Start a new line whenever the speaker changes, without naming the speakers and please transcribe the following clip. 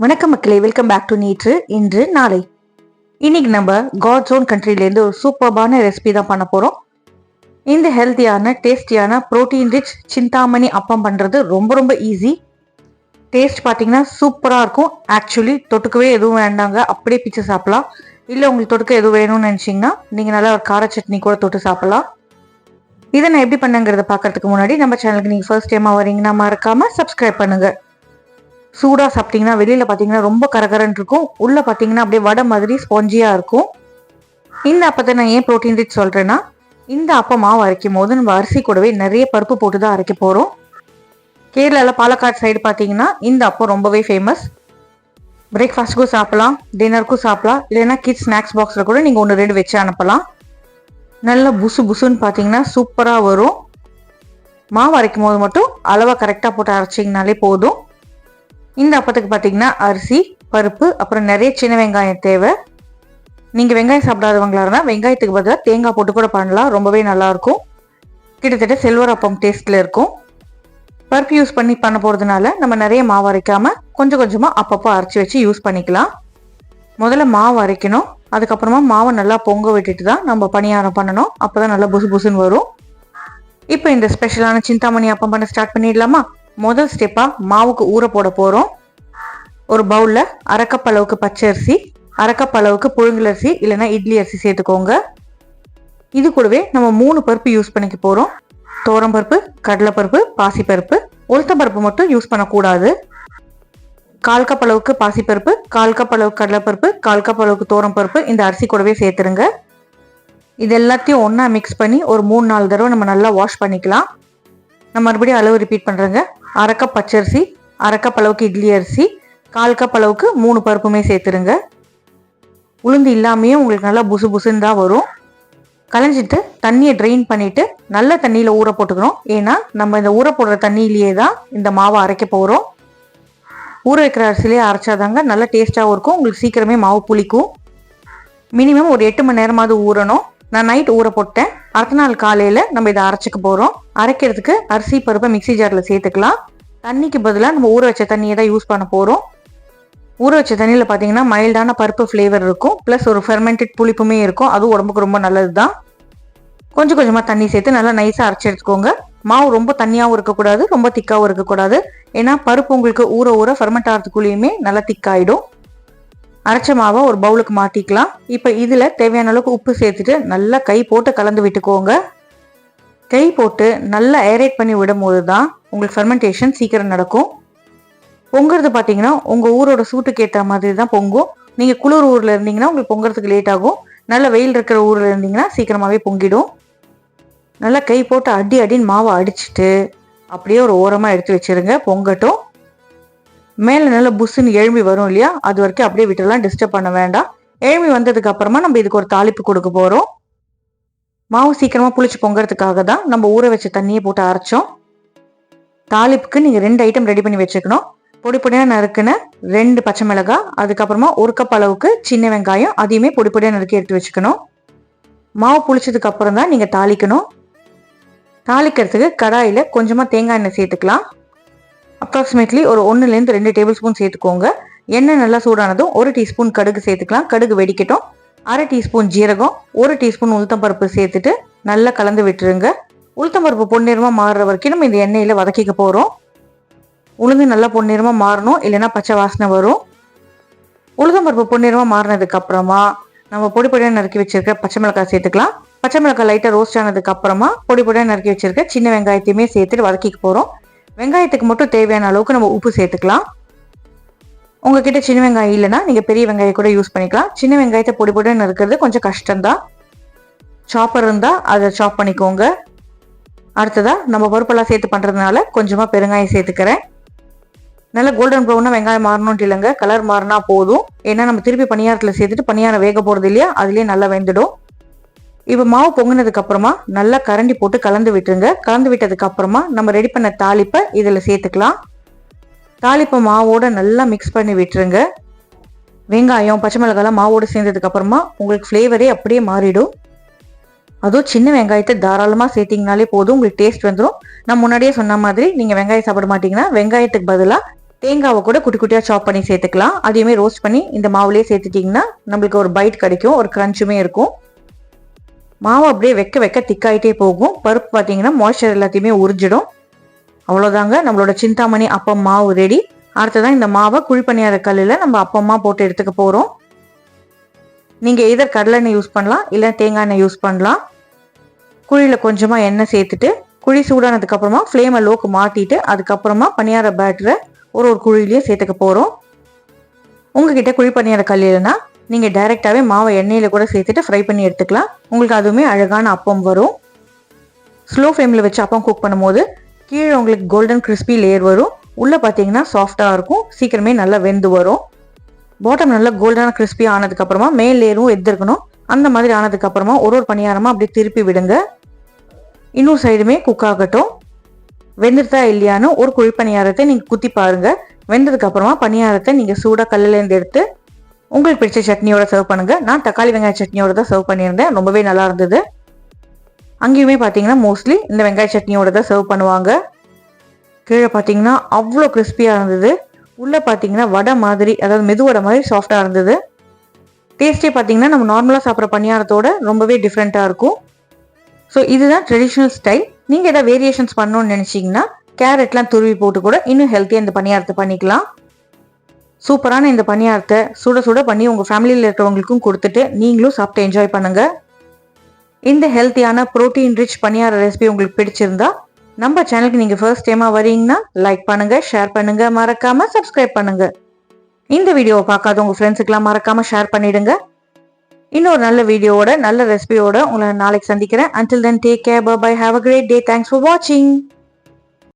வணக்கம் மக்களே, welcome back to நீற்று இன்று நாளை. இன்னைக்கு நம்ம காட்ஸ் ஓன் கண்ட்ரிலேருந்து ஒரு சூப்பர்பான ரெசிபி தான் பண்ண போகிறோம். இந்த ஹெல்த்தியான டேஸ்டியான ப்ரோட்டீன் ரிச் சிந்தாமணி அப்பம் பண்ணுறது ரொம்ப ரொம்ப ஈஸி. டேஸ்ட் பார்த்தீங்கன்னா சூப்பராக இருக்கும். ஆக்சுவலி தொட்டுக்கவே எதுவும் வேண்டாங்க, அப்படியே பிச்சு சாப்பிடலாம். இல்லை உங்களுக்கு தொட்டுக்க எதுவும் வேணும்னு நினச்சிங்கன்னா நீங்கள் நல்லா ஒரு கார சட்னி கூட தொட்டு சாப்பிடலாம். இதை நான் எப்படி பண்ணுங்கிறத பார்க்கறதுக்கு முன்னாடி நம்ம சேனலுக்கு நீங்கள் ஃபர்ஸ்ட் டைமாக வரீங்கன்னா மறக்காமல் சப்ஸ்கிரைப் பண்ணுங்கள். சூடாக சாப்பிட்டீங்கன்னா வெளியில் பார்த்தீங்கன்னா ரொம்ப கரகரன்னு இருக்கும், உள்ளே பார்த்தீங்கன்னா அப்படியே வடை மாதிரி ஸ்பாஞ்சியாக இருக்கும். இந்த அப்பத்தை நான் ஏன் ப்ரோட்டீன் ரிச் சொல்கிறேன்னா, இந்த அப்பம் மாவு அரைக்கும் போது நம்ம அரிசி கூடவே நிறைய பருப்பு போட்டு தான் அரைக்க போகிறோம். கேரளாவில் பாலக்காடு சைடு பார்த்தீங்கன்னா இந்த அப்பம் ரொம்பவே ஃபேமஸ். பிரேக்ஃபாஸ்ட்டுக்கும் சாப்பிடலாம், டின்னருக்கும் சாப்பிடலாம், இல்லைன்னா கிட்ஸ் ஸ்நாக்ஸ் பாக்ஸில் கூட நீங்கள் 1-2 வச்சு அனுப்பலாம். நல்லா புசு புசுன்னு பார்த்தீங்கன்னா சூப்பராக வரும். மாவு அரைக்கும் போது மட்டும் அளவாக கரெக்டாக போட்டு அரைச்சிங்கனாலே போதும். இந்த அப்பத்துக்கு பார்த்தீங்கன்னா அரிசி, பருப்பு, அப்புறம் நிறைய சின்ன வெங்காயம் தேவை. நீங்கள் வெங்காயம் சாப்பிடாதவங்களா இருந்தால் வெங்காயத்துக்கு பதிலாக தேங்காய் போட்டு கூட பண்ணலாம், ரொம்பவே நல்லாயிருக்கும். கிட்டத்தட்ட சில்வர் அப்பம் டேஸ்ட்டில் இருக்கும். பருப்பு யூஸ் பண்ணி பண்ண போகிறதுனால நம்ம நிறைய மாவு அரைக்காமல் கொஞ்சம் கொஞ்சமாக அப்பப்போ அரைச்சி வச்சு யூஸ் பண்ணிக்கலாம். முதல்ல மாவு அரைக்கணும், அதுக்கப்புறமா மாவை நல்லா பொங்க விட்டுட்டு தான் நம்ம பணியாரம் பண்ணணும். அப்போ தான் நல்லா புசு புசுன்னு வரும். இப்போ இந்த ஸ்பெஷலான சிந்தாமணி அப்பம் பண்ண ஸ்டார்ட் பண்ணிடலாமா? முதல் ஸ்டெப்பாக மாவுக்கு ஊற போட போகிறோம். ஒரு பவுலில் 1/2 கப் அளவுக்கு பச்சை அரிசி, 1/2 கப் அளவுக்கு புழுங்கலரிசி இல்லைன்னா இட்லி அரிசி சேர்த்துக்கோங்க. இது கூடவே நம்ம 3 பருப்பு யூஸ் பண்ணிக்க போகிறோம். துவரம்பருப்பு, கடலைப்பருப்பு, பாசிப்பருப்பு. உளுத்தம்பருப்பு மட்டும் யூஸ் பண்ணக்கூடாது. 1/4 கப் அளவுக்கு பாசிப்பருப்பு, 1/4 கப் அளவுக்கு கடலைப்பருப்பு, 1/4 கப் அளவுக்கு துவரம்பருப்பு இந்த அரிசி கூடவே சேர்த்துருங்க. இது எல்லாத்தையும் ஒன்றா மிக்ஸ் பண்ணி ஒரு 3-4 தடவை நம்ம நல்லா வாஷ் பண்ணிக்கலாம். நான் மறுபடியும் அளவு ரிப்பீட் பண்ணுறேங்க. 1/2 கப் பச்சரிசி, 1/2 கப் அளவுக்கு இட்லி அரிசி, 1/4 கப் அளவுக்கு 3 பருப்புமே சேர்த்துருங்க. உளுந்து இல்லாமையே உங்களுக்கு நல்லா புசு புசுன்னு தான் வரும். களைஞ்சிட்டு தண்ணியை ட்ரெயின் பண்ணிவிட்டு நல்ல தண்ணியில் ஊற போட்டுக்கணும். ஏன்னா நம்ம இந்த ஊற போடுற தண்ணியிலேயே தான் இந்த மாவை அரைக்க போகிறோம். ஊற வைக்கிற அரிசிலேயே அரைச்சாதாங்க நல்லா டேஸ்ட்டாகவும் இருக்கும், உங்களுக்கு சீக்கிரமே மாவு புளிக்கும். மினிமம் ஒரு 8 மணி நேரமாவது ஊறணும். நான் நைட் ஊற போட்டேன், அடுத்த நாள் காலையில் நம்ம இதை அரைச்சிக்க போகிறோம். அரைக்கிறதுக்கு அரிசி பருப்பை மிக்சி ஜாரில் சேர்த்துக்கலாம். தண்ணிக்கு பதிலாக நம்ம ஊற வச்ச தண்ணியை தான் யூஸ் பண்ண போகிறோம். ஊற வச்ச தண்ணியில் பார்த்தீங்கன்னா மைல்டான பருப்பு ஃப்ளேவர் இருக்கும், ப்ளஸ் ஒரு ஃபெர்மெண்டட் புளிப்புமே இருக்கும். அதுவும் உடம்புக்கு ரொம்ப நல்லது தான். கொஞ்சம் கொஞ்சமாக தண்ணி சேர்த்து நல்லா நைஸாக அரைச்சி எடுத்துக்கோங்க. மாவு ரொம்ப தண்ணியாகவும் இருக்கக்கூடாது, ரொம்ப திக்காகவும் இருக்கக்கூடாது. ஏன்னா பருப்பு உங்களுக்கு ஊற ஊற ஃபெர்மெண்ட் ஆகிறதுக்குள்ளேயுமே நல்லா திக்காயிடும். அரைச்ச மாவை ஒரு பவுலுக்கு மாற்றிக்கலாம். இப்போ இதில் தேவையான அளவுக்கு உப்பு சேர்த்துட்டு நல்லா கை போட்டு கலந்து விட்டுக்கோங்க. கை போட்டு நல்லா ஏரேட் பண்ணி விடும்போது தான் உங்களுக்கு ஃபெர்மெண்டேஷன் சீக்கிரம் நடக்கும். பொங்குறது பார்த்தீங்கன்னா உங்கள் ஊரோட சூட்டுக்கு ஏற்ற மாதிரி தான் பொங்கும். நீங்கள் குளிர் ஊரில் இருந்தீங்கன்னா உங்களுக்கு பொங்குறதுக்கு லேட் ஆகும். நல்ல வெயில் இருக்கிற ஊரில் இருந்தீங்கன்னா சீக்கிரமாகவே பொங்கிடும். நல்லா கை போட்டு அடின்னு மாவை அடிச்சுட்டு அப்படியே ஒரு ஓரமாக எடுத்து வச்சுருங்க, பொங்கட்டும். மேலே நல்லா புஷ்ஷுன்னு எழும்பி வரும் இல்லையா, அது வரைக்கும் அப்படியே விட்டுலாம், டிஸ்டர்ப் பண்ண வேண்டாம். எழும்பி வந்ததுக்கு அப்புறமா நம்ம இதுக்கு ஒரு தாளிப்பு கொடுக்க போகிறோம். மாவு சீக்கிரமாக புளிச்சு பொங்குறதுக்காக தான் நம்ம ஊற வச்ச தண்ணியை போட்டு அரைச்சோம். தாளிப்புக்கு நீங்கள் 2 ஐட்டம் ரெடி பண்ணி வச்சுக்கணும். பொடி பொடியாக நறுக்குன 2 பச்சை மிளகாய், அதுக்கப்புறமா 1 கப் அளவுக்கு சின்ன வெங்காயம், அதையுமே பொடி பொடியாக நறுக்கி எடுத்து வச்சுக்கணும். மாவு புளிச்சதுக்கு அப்புறம் தான் நீங்கள் தாளிக்கணும். தாளிக்கிறதுக்கு கடாயில் கொஞ்சமாக தேங்காய் எண்ணெய் சேர்த்துக்கலாம். அப்ராக்சிமேட்லி ஒரு 1-2 டேபிள் ஸ்பூன் சேர்த்துக்கோங்க. எண்ணெய் நல்லா சூடானதும் 1 டீஸ்பூன் கடுகு சேர்த்துக்கலாம். கடுகு வெடிக்கட்டும். 1/2 டீஸ்பூன் ஜீரகம், 1 டீஸ்பூன் உளுத்தம்பருப்பு சேர்த்துட்டு நல்லா கலந்து விட்டுருங்க. உளுத்தம்பருப்பு பொன்னிறமாக மாறுற வரைக்கும் நம்ம இந்த எண்ணெயில் வதக்கிக்க போகிறோம். உளுந்து நல்லா பொன்னிறமாக மாறணும், இல்லைன்னா பச்சை வாசனை வரும். உளுத்தம்பருப்பு பொன்னிறமாக மாறினதுக்கு அப்புறமா நம்ம பொடி பொடியாக நறுக்கி வச்சிருக்க பச்சை மிளகாய் சேர்த்துக்கலாம். பச்சை மிளகாய் லைட்டாக ரோஸ்ட் ஆனதுக்கு அப்புறமா பொடி பொடியாக நறுக்கி வச்சிருக்க சின்ன வெங்காயத்தையுமே சேர்த்துட்டு வதக்கிக்க போகிறோம். வெங்காயத்துக்கு மட்டும் தேவையான அளவுக்கு நம்ம உப்பு சேர்த்துக்கலாம். உங்ககிட்ட சின்ன வெங்காயம் இல்லைன்னா நீங்கள் பெரிய வெங்காயம் கூட யூஸ் பண்ணிக்கலாம். சின்ன வெங்காயத்தை பொடி பொடியாக நறுக்கிறது கொஞ்சம் கஷ்டம்தான். சாப்பர் இருந்தால் அதை சாப் பண்ணிக்கோங்க. அடுத்ததாக நம்ம பருப்பெல்லாம் சேர்த்து பண்ணுறதுனால கொஞ்சமாக பெருங்காயம் சேர்த்துக்கிறேன். நல்லா கோல்டன் ப்ரௌனாக வெங்காயம் மாறணும்ட்டு இல்லைங்க, கலர் மாறினா போதும். ஏன்னா நம்ம திருப்பி பணியாரத்தில் சேர்த்துட்டு பணியாரம் வேக போகிறது இல்லையா, அதுலேயே நல்லா வெந்துடும். இப்போ மாவு பொங்கினதுக்கு அப்புறமா நல்லா கரண்டி போட்டு கலந்து விட்டுருங்க. கலந்து விட்டதுக்கு அப்புறமா நம்ம ரெடி பண்ண தாளிப்பை இதில் சேர்த்துக்கலாம். தாளிப்பை மாவோட நல்லா மிக்ஸ் பண்ணி விட்டுருங்க. வெங்காயம் பச்சை மிளகாலாம் மாவோடு சேர்ந்ததுக்கு அப்புறமா உங்களுக்கு ஃப்ளேவரே அப்படியே மாறிடும். அதுவும் சின்ன வெங்காயத்தை தாராளமாக சேர்த்திங்கனாலே போதும், உங்களுக்கு டேஸ்ட் வந்துடும். நான் முன்னாடியே சொன்ன மாதிரி நீங்கள் வெங்காயம் சாப்பிட மாட்டிங்கன்னா வெங்காயத்துக்கு பதிலாக தேங்காவை கூட குட்டி குட்டியாக சாப் பண்ணி சேர்த்துக்கலாம். அதையுமே ரோஸ்ட் பண்ணி இந்த மாவுலேயே சேர்த்துட்டிங்கன்னா நம்மளுக்கு ஒரு பைட் கிடைக்கும், ஒரு க்ரன்ச்சுமே இருக்கும். மாவு அப்படியே வைக்க வைக்க திக்காயிட்டே போகும். பருப்பு பார்த்தீங்கன்னா மாய்ஸ்சர் எல்லாத்தையுமே உறிஞ்சிடும். அவ்வளோதாங்க, நம்மளோட சிந்தாமணி அப்பம் மாவு ரெடி. அடுத்ததான் இந்த மாவை குழிப்பணியார கல்லில் நம்ம அப்பமா போட்டு எடுத்துக்க போகிறோம். நீங்கள் எதர் கடலெண்ணெய் யூஸ் பண்ணலாம், இல்லை தேங்காய் எண்ணெய் யூஸ் பண்ணலாம். குழியில் கொஞ்சமாக எண்ணெய் சேர்த்துட்டு குழி சூடானதுக்கப்புறமா ஃப்ளேமை லோக்கு மாற்றிட்டு அதுக்கப்புறமா பணியார பேட்டரை ஒரு குழியிலேயே சேர்த்துக்க போகிறோம். உங்ககிட்ட குழி பணியார கல் இல்லைன்னா நீங்கள் டைரெக்டாகவே மாவை எண்ணெயில் கூட சேர்த்துட்டு ஃப்ரை பண்ணி எடுத்துக்கலாம். உங்களுக்கு அதுவுமே அழகான அப்பம் வரும். ஸ்லோ ஃப்ளேமில் வச்சு அப்பம் குக் பண்ணும்போது கீழே உங்களுக்கு கோல்டன் கிறிஸ்பி லேயர் வரும். உள்ளே பார்த்தீங்கன்னா சாஃப்டாக இருக்கும், சீக்கிரமே நல்லா வெந்து வரும். பாட்டம் நல்லா கோல்டனாக கிறிஸ்பி ஆனதுக்கப்புறமா மேல் லேயரும் எடுத்துருக்கணும். அந்த மாதிரி ஆனதுக்கப்புறமா ஒரு பணியாரமாக அப்படியே திருப்பி விடுங்க. இன்னொரு சைடுமே குக் ஆகட்டும். வெந்துருதா இல்லையான்னு ஒரு குழி பணியாரத்தை நீங்கள் குத்தி பாருங்கள். வெந்ததுக்கப்புறமா பணியாரத்தை நீங்கள் சூடாக கல்லுலேருந்து எடுத்து உங்களுக்கு பிடிச்ச சட்னியோட சர்வ் பண்ணுங்கள். நான் தக்காளி வெங்காய சட்னியோட தான் சர்வ் பண்ணியிருந்தேன், ரொம்பவே நல்லா இருந்தது. அங்கேயுமே பார்த்தீங்கன்னா மோஸ்ட்லி இந்த வெங்காய சட்னியோட தான் சர்வ் பண்ணுவாங்க. கீழே பார்த்தீங்கன்னா அவ்வளோ கிறிஸ்பியாக இருந்தது. உள்ளே பார்த்தீங்கன்னா வடை மாதிரி, அதாவது மெதுவடை மாதிரி சாஃப்டாக இருந்தது. டேஸ்ட்டே பார்த்தீங்கன்னா நம்ம நார்மலாக சாப்பிட்ற பணியாரத்தோட ரொம்பவே டிஃப்ரெண்ட்டாக இருக்கும். ஸோ இதுதான் ட்ரெடிஷ்னல் ஸ்டைல். நீங்கள் எதாவது வேரியேஷன்ஸ் பண்ணணும்னு நினச்சிங்கன்னா கேரட்லாம் துருவி போட்டு கூட இன்னும் ஹெல்த்தியாக இந்த பணியாரத்தை பண்ணிக்கலாம். சூப்பரான இந்த பணியாரத்தை சுட சுட பண்ணி உங்கள் ஃபேமிலியில் இருக்கிறவங்களுக்கும் கொடுத்துட்டு நீங்களும் சாப்பிட்டு என்ஜாய் பண்ணுங்கள். இந்த ஹெல்த்தியான ப்ரோட்டீன் ரிச் பணியார ரெசிபி உங்களுக்கு பிடிச்சிருந்தா நம்ம சேனலுக்கு நீங்கள் ஃபர்ஸ்ட் டைமாக வரீங்கன்னா லைக் பண்ணுங்கள், ஷேர் பண்ணுங்கள், மறக்காமல் சப்ஸ்கிரைப் பண்ணுங்கள். இந்த வீடியோவை பார்க்காத உங்கள் ஃப்ரெண்ட்ஸுக்கெல்லாம் மறக்காமல் ஷேர் பண்ணிவிடுங்க. இன்னொரு நல்ல வீடியோவோட நல்ல ரெசிபியோட உங்களை நாளைக்கு சந்திக்கிறேன். Until then, take care, bye bye, have a great day, thanks for watching.